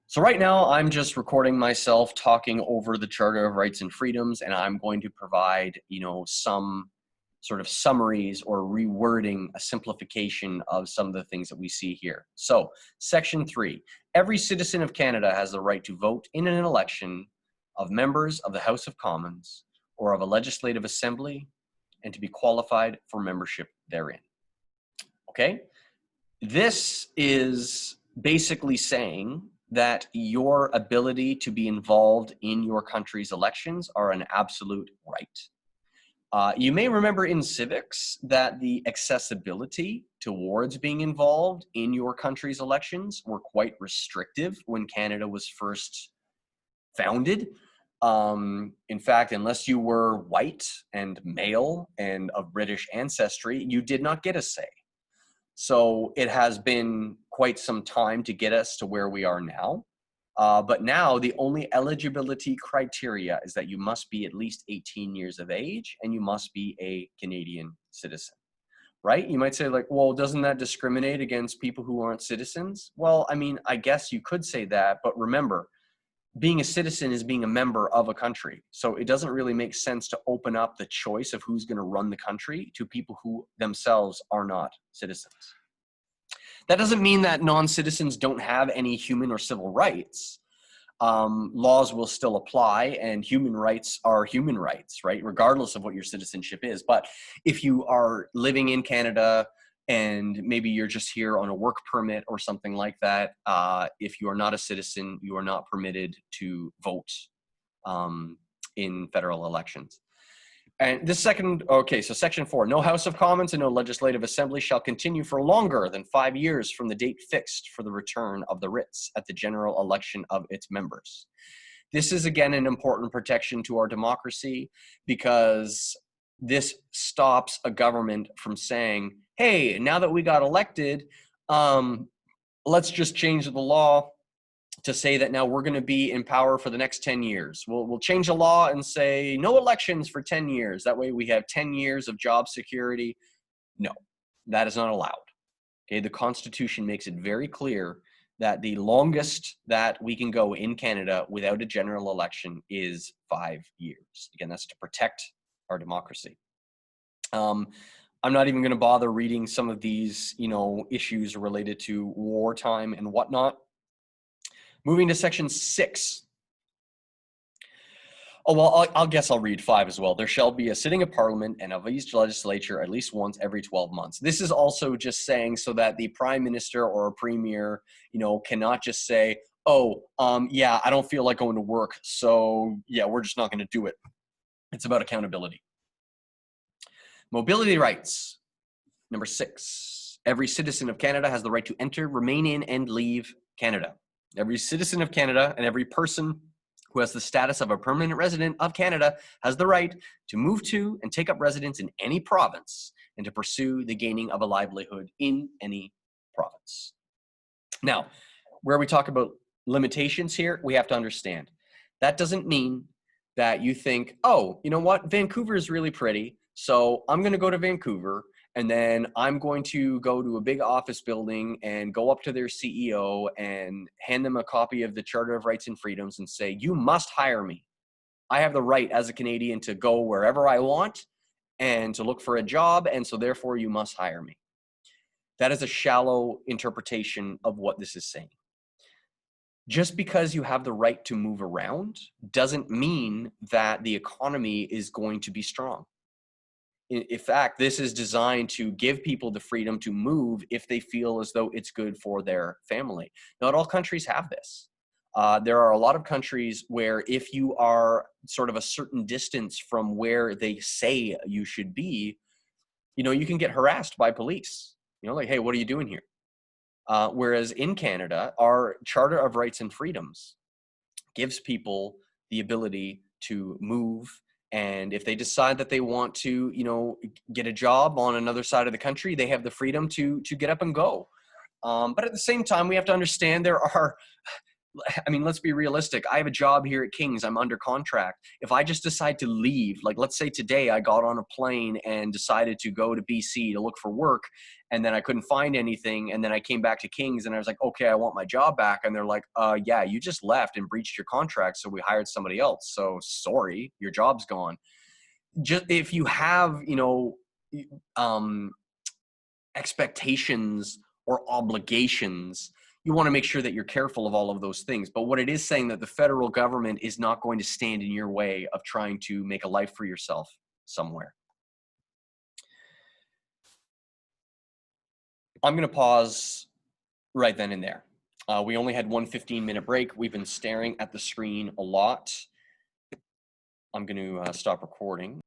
So right now I'm just recording myself talking over the Charter of Rights and Freedoms, and I'm going to provide, some sort of summaries or rewording, a simplification of some of the things that we see here. So Section 3, every citizen of Canada has the right to vote in an election of members of the House of Commons or of a legislative assembly and to be qualified for membership therein. Okay? This is basically saying that your ability to be involved in your country's elections are an absolute right. You may remember in civics that the accessibility towards being involved in your country's elections were quite restrictive when Canada was first founded. In fact, unless you were white and male and of British ancestry, you did not get a say. So it has been quite some time to get us to where we are now. But now the only eligibility criteria is that you must be at least 18 years of age and you must be a Canadian citizen, right? You might say like, well, doesn't that discriminate against people who aren't citizens? Well, I mean, I guess you could say that, but remember, being a citizen is being a member of a country. So it doesn't really make sense to open up the choice of who's going to run the country to people who themselves are not citizens. That doesn't mean that non-citizens don't have any human or civil rights. Laws will still apply, and human rights are human rights, right? Regardless of what your citizenship is. But if you are living in Canada and maybe you're just here on a work permit or something like that, if you are not a citizen, you are not permitted to vote in federal elections. And this so Section 4, no House of Commons and no Legislative Assembly shall continue for longer than 5 years from the date fixed for the return of the writs at the general election of its members. This is, again, an important protection to our democracy because this stops a government from saying, hey, now that we got elected, let's just change the law to say that now we're going to be in power for the next 10 years. We'll change the law and say no elections for 10 years. That way we have 10 years of job security. No, that is not allowed. Okay, the Constitution makes it very clear that the longest that we can go in Canada without a general election is 5 years. Again, that's to protect our democracy. I'm not even going to bother reading some of these, issues related to wartime and whatnot. Moving to Section 6. Oh, well, I guess I'll read 5 as well. There shall be a sitting of Parliament and of each legislature at least once every 12 months. This is also just saying so that the Prime Minister or a Premier, cannot just say, yeah, I don't feel like going to work, so yeah, we're just not going to do it. It's about accountability. Mobility rights. Number 6. Every citizen of Canada has the right to enter, remain in, and leave Canada. Every citizen of Canada and every person who has the status of a permanent resident of Canada has the right to move to and take up residence in any province and to pursue the gaining of a livelihood in any province. Now, where we talk about limitations here, we have to understand that doesn't mean that you think, oh, you know what, Vancouver is really pretty, so I'm going to go to Vancouver and then I'm going to go to a big office building and go up to their CEO and hand them a copy of the Charter of Rights and Freedoms and say, you must hire me. I have the right as a Canadian to go wherever I want and to look for a job, and so therefore you must hire me. That is a shallow interpretation of what this is saying. Just because you have the right to move around doesn't mean that the economy is going to be strong. In fact, this is designed to give people the freedom to move if they feel as though it's good for their family. Not all countries have this. There are a lot of countries where if you are sort of a certain distance from where they say you should be, you can get harassed by police. Like, hey, what are you doing here? Whereas in Canada, our Charter of Rights and Freedoms gives people the ability to move. And if they decide that they want to, get a job on another side of the country, they have the freedom to get up and go. But at the same time, we have to understand there are I mean, let's be realistic. I have a job here at King's. I'm under contract. If I just decide to leave, like let's say today I got on a plane and decided to go to BC to look for work, and then I couldn't find anything, and then I came back to King's and I was like, okay, I want my job back. And they're like, yeah, you just left and breached your contract, so we hired somebody else. So sorry, your job's gone. Just if you have, um, expectations or obligations, you want to make sure that you're careful of all of those things. But what it is saying that the federal government is not going to stand in your way of trying to make a life for yourself somewhere. I'm going to pause right then and there. We only had one 15-minute break. We've been staring at the screen a lot. I'm going to stop recording.